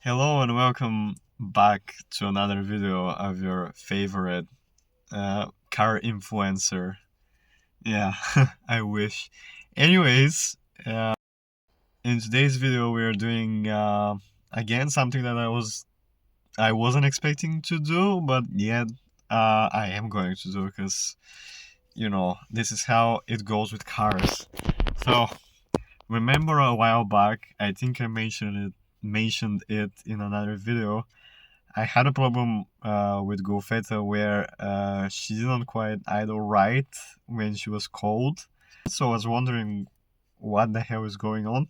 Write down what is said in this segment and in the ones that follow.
Hello and welcome back to another video of your favorite car influencer. Yeah, I wish. Anyways, in today's video we are doing again something that I wasn't expecting to do, but yet I am going to do because this is how it goes with cars. So remember a while back, I think I mentioned it in another video. I had a problem with Golfetta where she didn't quite idle right when she was cold. So I was wondering what the hell is going on.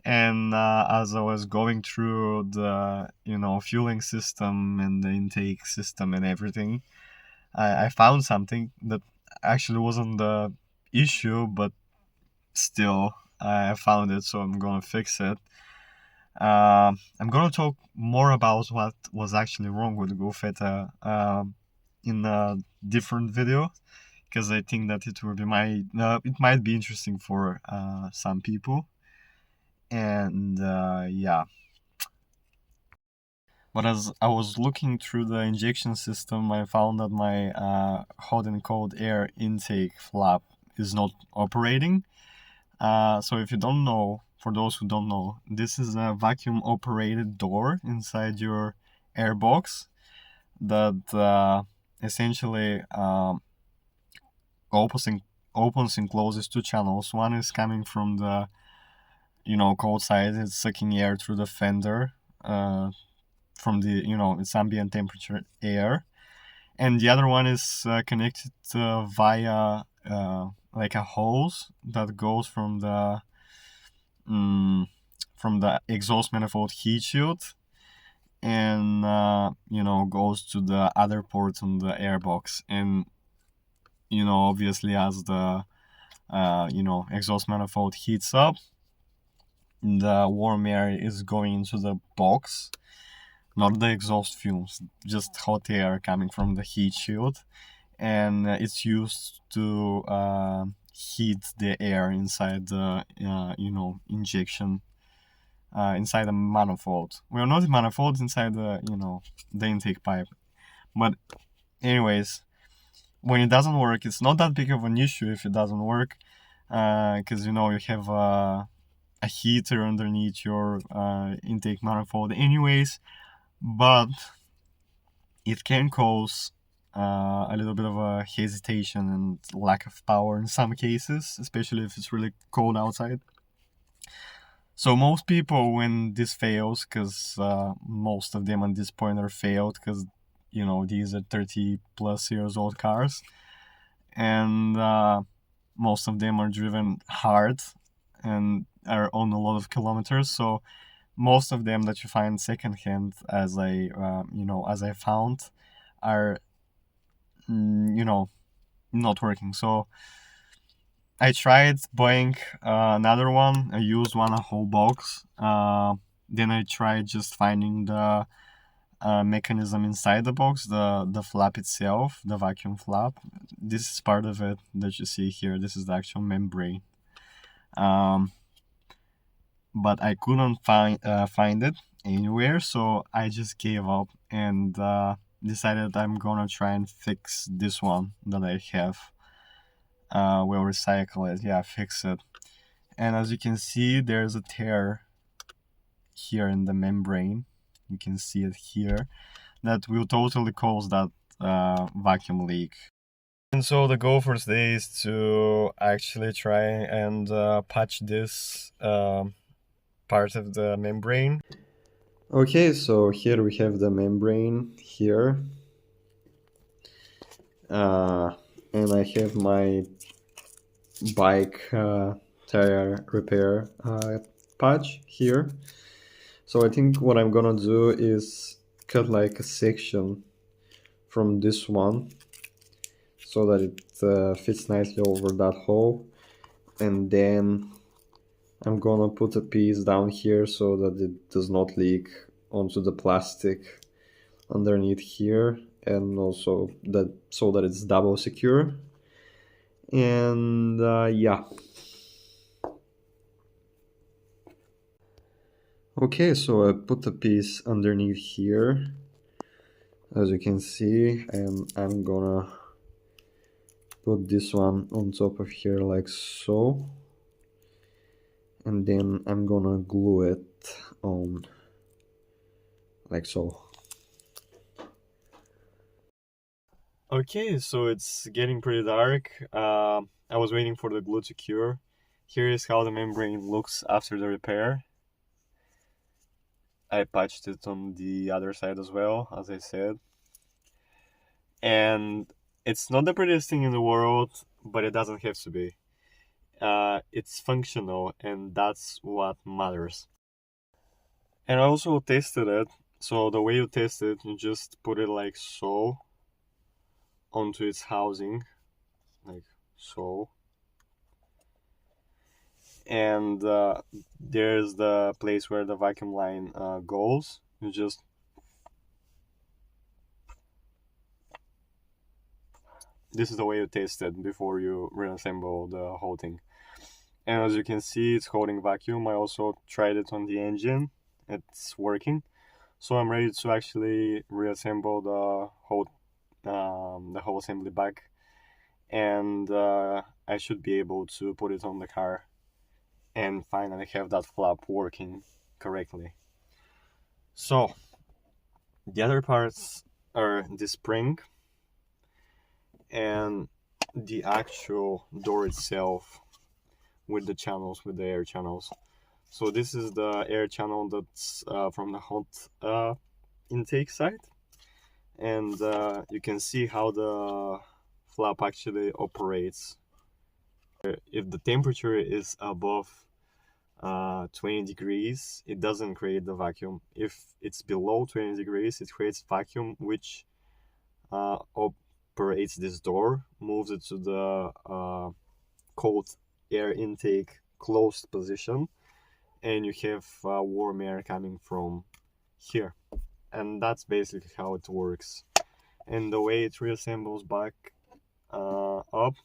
And as I was going through the fueling system and the intake system and everything, I found something that actually wasn't the issue, but still I found it, so I'm gonna fix it. I'm gonna talk more about what was actually wrong with Golfetta in a different video because I think that it might be interesting for some people. And yeah, but as I was looking through the injection system, I found that my hot and cold air intake flap is not operating. So if you don't know, for those who don't know, this is a vacuum operated door inside your airbox that essentially opens and closes two channels. One is coming from the cold side, it's sucking air through the fender from the its ambient temperature air, and the other one is connected via like a hose that goes mm, from the exhaust manifold heat shield and goes to the other port on the airbox. And obviously as the exhaust manifold heats up, the warm air is going into the box, not the exhaust fumes, just hot air coming from the heat shield, and it's used to heat the air inside the injection inside the manifold. Well, not the manifold, inside the intake pipe. But anyways, when it doesn't work, it's not that big of an issue if it doesn't work, because you have a heater underneath your intake manifold anyways. But it can cause a little bit of a hesitation and lack of power in some cases, especially if it's really cold outside. So most people, when this fails, because most of them at this point are failed, because these are 30 plus years old cars, and most of them are driven hard and are on a lot of kilometers. So most of them that you find secondhand, as I found, are not working. So I tried buying another one, a used one, a whole box. Then I tried just finding the mechanism inside the box, the flap itself, the vacuum flap. This is part of it that you see here. This is the actual membrane. But I couldn't find it anywhere, so I just gave up and decided I'm gonna try and fix this one that I have. We'll recycle it, yeah, fix it. And as you can see, there's a tear here in the membrane. You can see it here. That will totally cause that vacuum leak. And so the goal for today is to actually try and patch this part of the membrane. Okay, so here we have the membrane here. And I have my bike tire repair patch here. So I think what I'm gonna do is cut like a section from this one so that it fits nicely over that hole, and then I'm gonna put a piece down here so that it does not leak onto the plastic underneath here, and also that so that it's double secure. And yeah. Okay, so I put a piece underneath here, as you can see, and I'm gonna put this one on top of here like so, and then I'm gonna glue it on like so. Okay, so it's getting pretty dark. I was waiting for the glue to cure. Here is how the membrane looks after the repair. I patched it on the other side as well, as I said. And it's not the prettiest thing in the world, but it doesn't have to be. It's functional, and that's what matters. And I also tested it. So the way you test it, you just put it like so onto its housing, like so. And there's the place where the vacuum line goes. You just this is the way you test it before you reassemble the whole thing. And as you can see, it's holding vacuum. I also tried it on the engine. It's working. So I'm ready to actually reassemble the whole assembly back, and I should be able to put it on the car and finally have that flap working correctly. So the other parts are the spring and the actual door itself with the channels, with the air channels. So this is the air channel that's from the hot intake side, and you can see how the flap actually operates. If the temperature is above 20 degrees, it doesn't create the vacuum. If it's below 20 degrees, it creates vacuum, which operates this door, moves it to the cold air intake closed position, and you have warm air coming from here. And that's basically how it works. And the way it reassembles back up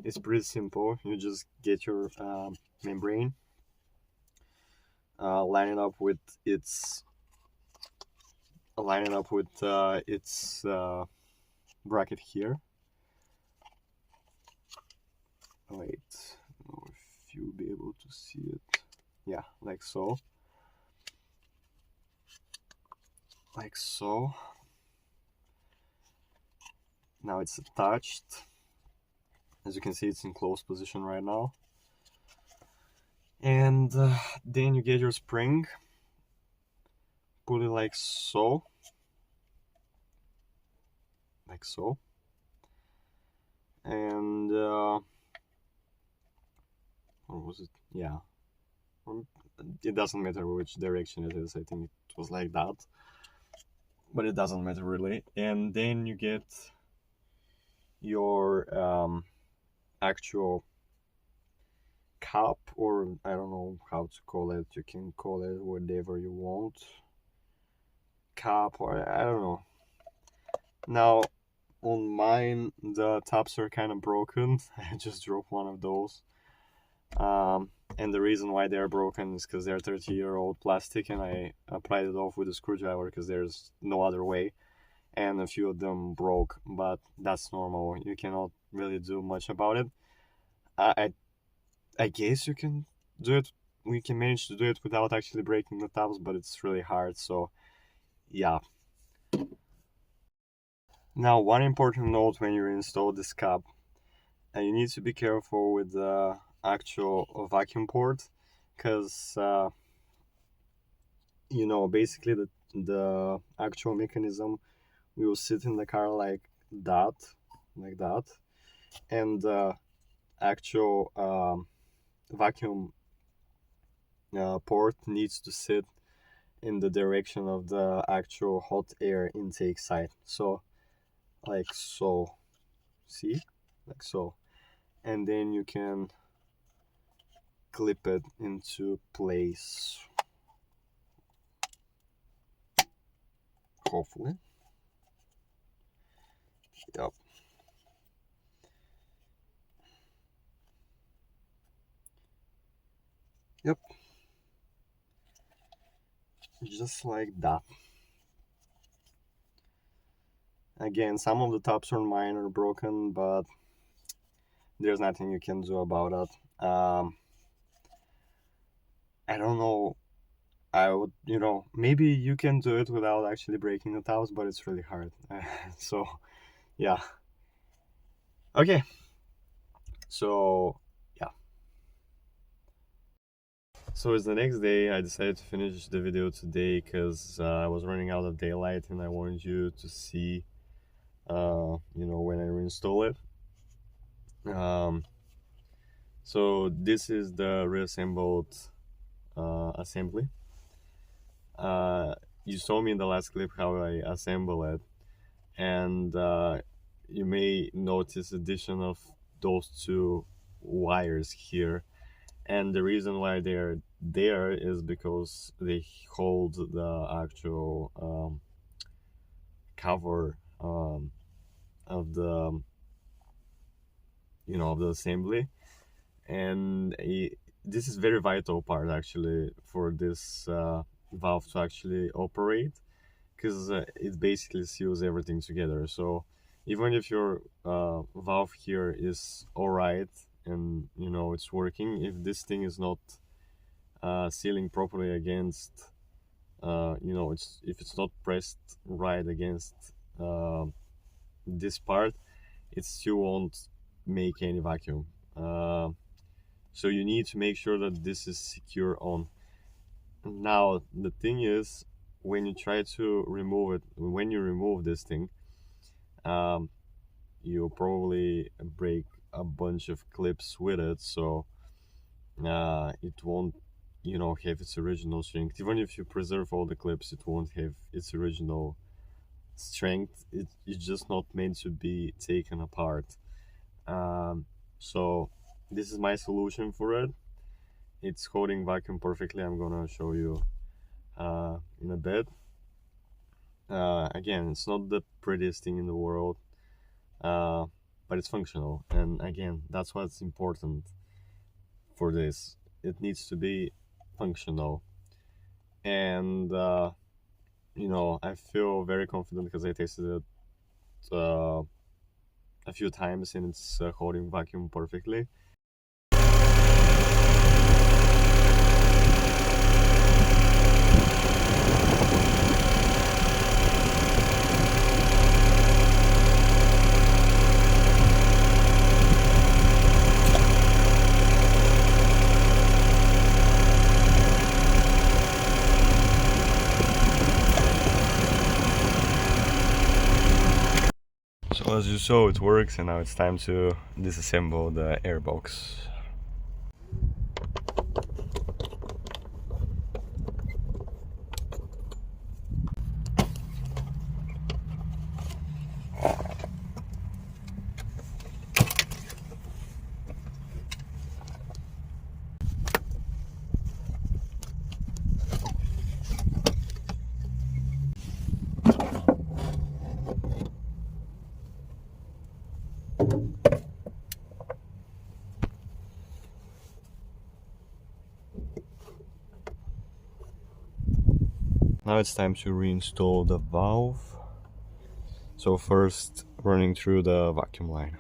is pretty simple. You just get your membrane, line it up with its bracket here. Wait, I don't know if you'll be able to see it. Yeah, like so. Like so. Now it's attached. As you can see, it's in closed position right now. And then you get your spring, put it like so. Like so. And or was it? Yeah. It doesn't matter which direction it is. I think it was like that. But it doesn't matter really. And then you get your actual cap, or I don't know how to call it. You can call it whatever you want. Cap, or I don't know. Now, on mine, the tops are kind of broken. I just dropped one of those. And the reason why they're broken is because they're 30-year-old plastic, and I applied it off with a screwdriver because there's no other way. And a few of them broke, but that's normal. You cannot really do much about it. I guess you can do it. We can manage to do it without actually breaking the tops, but it's really hard. So, yeah. Now, one important note when you install this cap, you need to be careful with the actual vacuum port, because basically the actual mechanism will sit in the car like that, and the actual vacuum port needs to sit in the direction of the actual hot air intake side. So, like so, see, like so, and then you can clip it into place. Hopefully. Yep. Yep. just like that. Again, some of the tops on mine are broken, but there's nothing you can do about it. I don't know. I would, maybe you can do it without actually breaking the tops, but it's really hard. So, yeah. Okay. So, yeah. So it's the next day. I decided to finish the video today because I was running out of daylight and I wanted you to see, when I reinstall it. So this is the reassembled assembly. You saw me in the last clip how I assemble it, and you may notice addition of those two wires here, and the reason why they're there is because they hold the actual cover of the of the assembly, and this is very vital part actually for this valve to actually operate, because it basically seals everything together. So even if your valve here is all right and it's working, if this thing is not sealing properly against if it's not pressed right against this part, it still won't make any vacuum. So you need to make sure that this is secure on. Now the thing is, when you try to remove it, when you remove this thing, you'll probably break a bunch of clips with it, so it won't have its original strength. Even if you preserve all the clips, it won't have its original strength. It's just not meant to be taken apart. So this is my solution for it. It's holding vacuum perfectly. I'm gonna show you in a bit. Again, it's not the prettiest thing in the world, but it's functional, and again, that's what's important for this. It needs to be functional, and I feel very confident because I tested it a few times, and it's holding vacuum perfectly. So as you saw, it works, and now it's time to disassemble the airbox. Now it's time to reinstall the valve. So first, running through the vacuum line.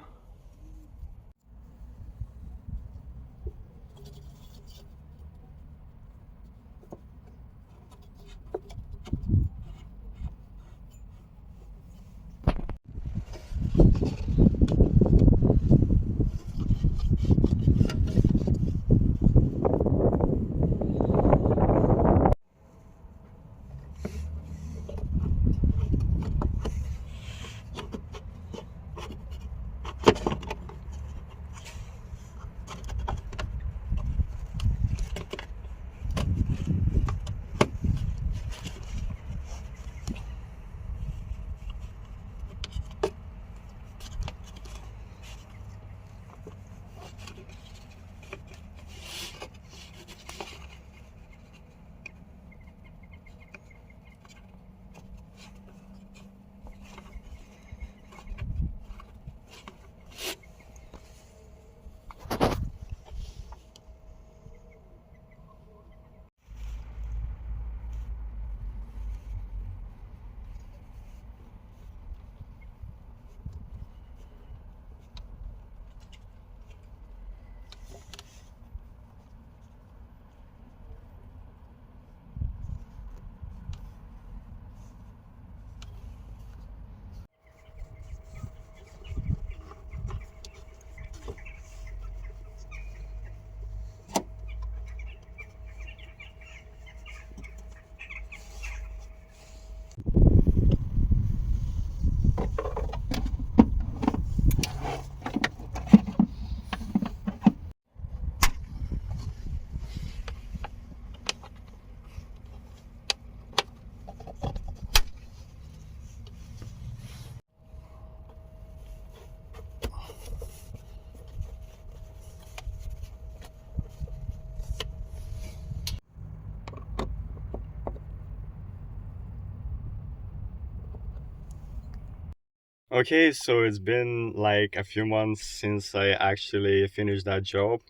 Okay, so it's been like a few months since I actually finished that job,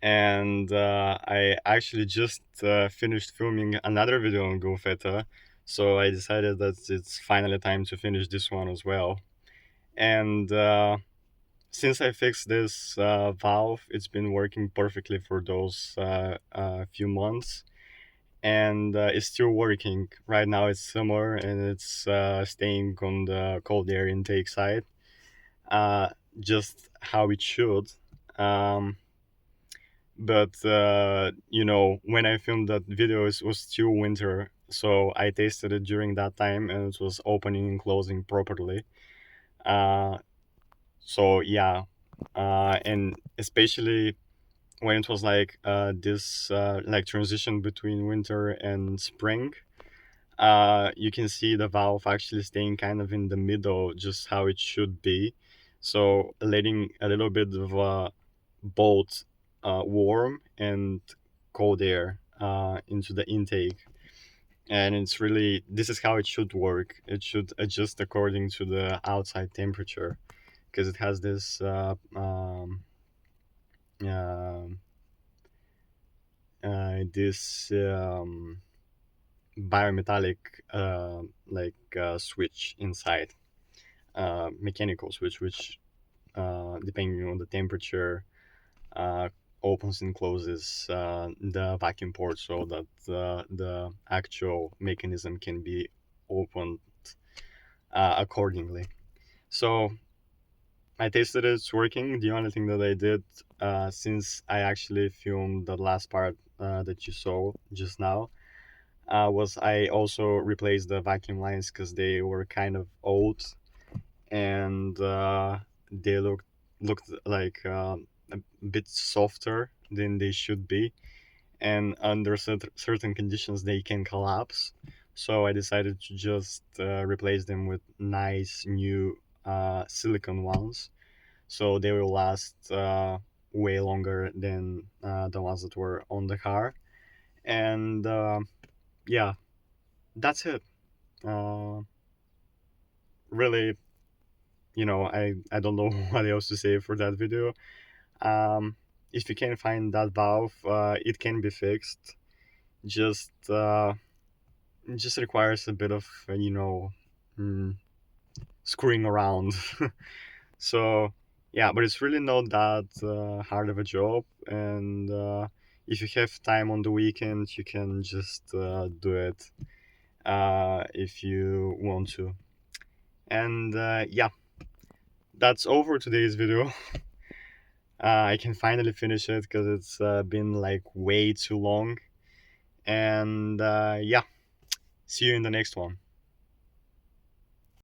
and I actually just finished filming another video on GoFeta, so I decided that it's finally time to finish this one as well. And since I fixed this valve, it's been working perfectly for those few months, and it's still working. Right now it's summer and it's staying on the cold air intake side, uh, just how it should. Um, but when I filmed that video, it was still winter, so I tasted it during that time, and it was opening and closing properly. Uh, so yeah, and especially when it was like this like transition between winter and spring, you can see the valve actually staying kind of in the middle, just how it should be. So letting a little bit of both warm and cold air into the intake. And it's really, this is how it should work. It should adjust according to the outside temperature, because it has this um this biometallic switch inside, mechanical switch, which depending on the temperature, uh, opens and closes the vacuum port so that the actual mechanism can be opened accordingly. So I tested it, it's working. The only thing that I did, since I actually filmed the last part that you saw just now, was I also replaced the vacuum lines because they were kind of old, and they looked like a bit softer than they should be, and under certain conditions they can collapse. So I decided to just replace them with nice new silicone ones, so they will last way longer than the ones that were on the car. And yeah, that's it. uh, Really, I don't know what else to say for that video. um, if you can find that valve, it can be fixed. Just it just requires a bit of mm, screwing around. So yeah, but it's really not that hard of a job, and if you have time on the weekend, you can just do it if you want to. And yeah, that's over today's video. I can finally finish it because it's been like way too long. And yeah, see you in the next one.